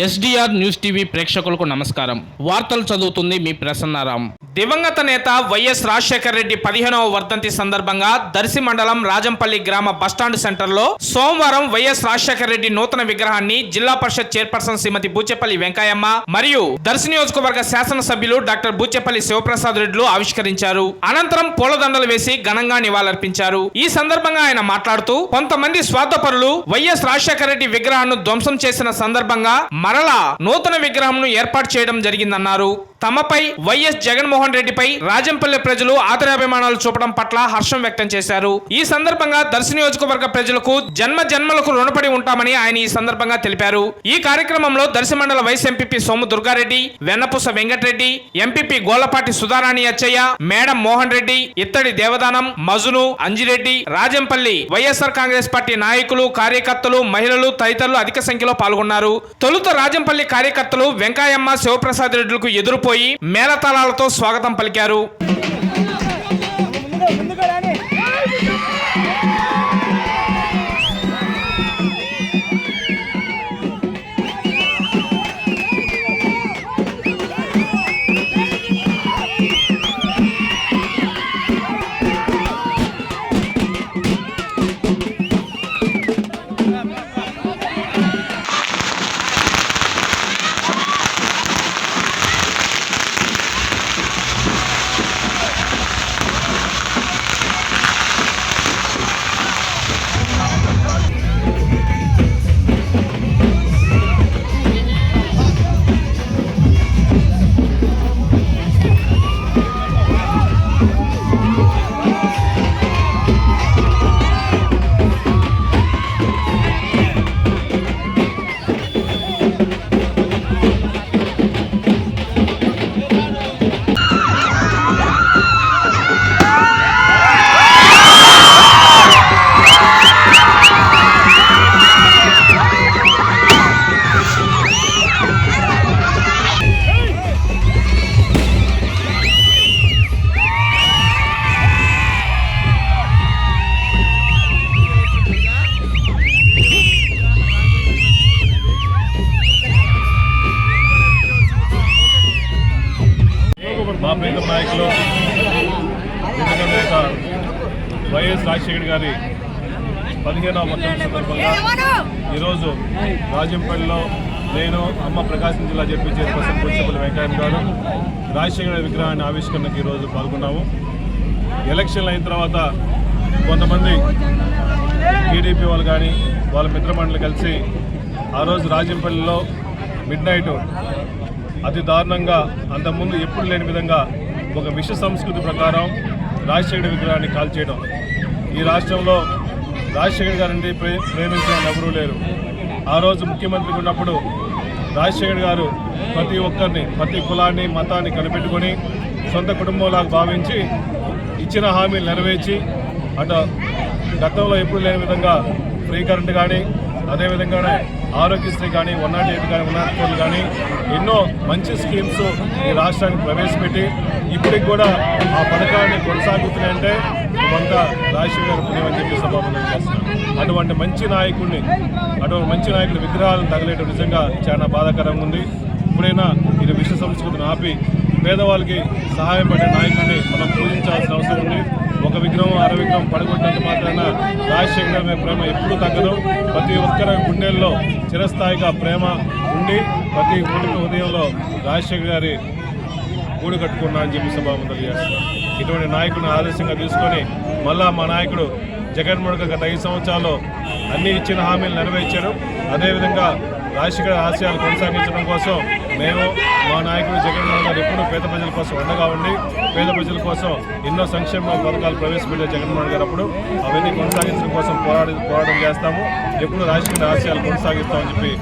SDR news TV ప్రేక్షకులకు నమస్కారం. వార్తలు చదువుతుంది మీ ప్రసన్నారాం. దివంగత నేత వైఎస్ రాజశేఖర రెడ్డి 15వ వర్ధంతి సందర్భంగా దర్శి మండలం రాజంపల్లి గ్రామ బస్టాండ్ సెంటర్లో సోమవారం వైఎస్ రాజశేఖర రెడ్డి నూతన విగ్రహాన్ని జిల్లా పరిషత్ చైర్పర్సన్ శ్రీమతి బూచేపల్లి వెంకయ్యమ్మ మరియు దర్శి నియోజకవర్గ శాసనసభ్యులు డాక్టర్ బూచేపల్లి శివప్రసాద్ రెడ్డిలు ఆవిష్కరించారు. అనంతరం పూలదండలు వేసి ఘనంగా నివాళులర్పించారు. ఈ సందర్భంగా ఆయన మాట్లాడుతూ కొంతమంది స్వార్థపరులు వైఎస్ రాజశేఖర రెడ్డి విగ్రహాన్ని ధ్వంసం చేసిన సందర్భంగా మరలా నూతన విగ్రహంను ఏర్పాటు చేయడం జరిగిందన్నారు. తమపై వైఎస్ జగన్మోహన్ రెడ్డిపై రాజంపల్లి ప్రజలు ఆదరాభిమానాలు చూపడం పట్ల హర్షం వ్యక్తం చేశారు. ఈ సందర్భంగా దర్శి నియోజకవర్గ ప్రజలకు జన్మలకు రుణపడి ఉంటామని ఆయన ఈ సందర్భంగా తెలిపారు. ఈ కార్యక్రమంలో దర్శి మండల vice MPP Somu Durga Reddy, Vennapusa Venkata Reddy, MPP Gollapati Sudharani Achaiah, madam Mohan Reddy, Ittadi Devadanam, Majunu, Anji Reddy, Rajampalli YSR Congress party నాయకులు, కార్యకర్తలు, మహిళలు తదితరులు అధిక సంఖ్యలో పాల్గొన్నారు. తొలుత రాజంపల్లి కార్యకర్తలు వెంకయ్యమ్మ, శివప్రసాద్ రెడ్డిలకు ఎదురుపోయి మేళతాళాలతో స్వాగతం పలికారు. మా ప్రీత నాయకులు దివంగత నేత వైఎస్ రాజశేఖర్ గారి 15వ వర్ధంతి సందర్భంగా ఈరోజు రాజంపల్లిలో నేను, అమ్మ ప్రకాశం జిల్లా జడ్పీ చైర్పర్సన్ బూచేపల్లి వెంకయ్య గారు రాజశేఖర్ విగ్రహాన్ని ఆవిష్కరణకు ఈరోజు పాల్గొన్నాము. ఎలక్షన్లు అయిన తర్వాత కొంతమంది టీడీపీ వాళ్ళు కానీ వాళ్ళ మిత్రమండలి కలిసి ఆ రోజు రాజంపల్లిలో మిడ్నైట్ అతి దారుణంగా అంతకుముందు ఎప్పుడు లేని విధంగా ఒక విష సంస్కృతి ప్రకారం రాజశేఖర విగ్రహాన్ని కాల్చేయడం. ఈ రాష్ట్రంలో రాజశేఖర్ గారిని ప్రేమించిన ఎవరూ లేరు. ఆ రోజు ముఖ్యమంత్రి ఉన్నప్పుడు రాజశేఖర్ గారు ప్రతి ఒక్కరిని, ప్రతి కులాన్ని, మతాన్ని కనిపెట్టుకొని సొంత కుటుంబంలాగా భావించి ఇచ్చిన హామీలు నెరవేర్చి అటు గతంలో ఎప్పుడు లేని విధంగా ఫ్రీ కరెంట్ కానీ, అదేవిధంగానే ఆరోగ్యశ్రీ కానీ, 108 కానీ, 104 కానీ ఎన్నో మంచి స్కీమ్స్ ఈ రాష్ట్రానికి ప్రవేశపెట్టి ఇప్పటికి కూడా ఆ పథకాన్ని కొనసాగుతున్నాయంటే ఇవంతా రాజశేఖర్ గారి పుణ్యం అని చెప్పి సభాపంగా చేస్తున్నాం. అటువంటి మంచి నాయకుడి విగ్రహాలను తగలేయడం నిజంగా చాలా బాధాకరంగా ఉంది. ఇప్పుడైనా ఇది విష సంస్కృతిని ఆపి పేదవాళ్ళకి సహాయం పడే నాయకుడిని మనం పూజించాల్సిన అవసరం ఉంది. ఒక విగ్రహం, అర విగ్రహం పడగొట్టినంత మాత్రాన రాజశేఖర్ గారి ప్రేమ ఎప్పుడూ తగ్గదు. ప్రతి ఒక్కరి గుండెల్లో చిరస్థాయిగా ప్రేమ ఉండి ప్రతి ఉదయంలో రాజశేఖర్ గారి గూడు కట్టుకున్నా అని చెప్పి సభాపంగా తెలియజేస్తున్నాం. ఇటువంటి నాయకుడిని ఆదర్శంగా తీసుకొని మళ్ళా మా నాయకుడు జగన్మోహన్ గత 5 సంవత్సరాల్లో అన్ని ఇచ్చిన హామీలు నెరవేర్చారు. అదేవిధంగా రాజశేఖర్ ఆశయాలు కొనసాగించడం కోసం మేము, మా నాయకుడు జగన్మోహన్ గారు ఎప్పుడూ పేద ప్రజల కోసం అండగా ఉండి పేద ప్రజల కోసం ఎన్నో సంక్షేమ పథకాలు ప్రవేశపెట్టే జగన్మోహన్ గారు అప్పుడు అవన్నీ కొనసాగించడం కోసం పోరాటం చేస్తాము. ఎప్పుడు రాజశేఖర్ ఆశయాలు కొనసాగిస్తామని చెప్పి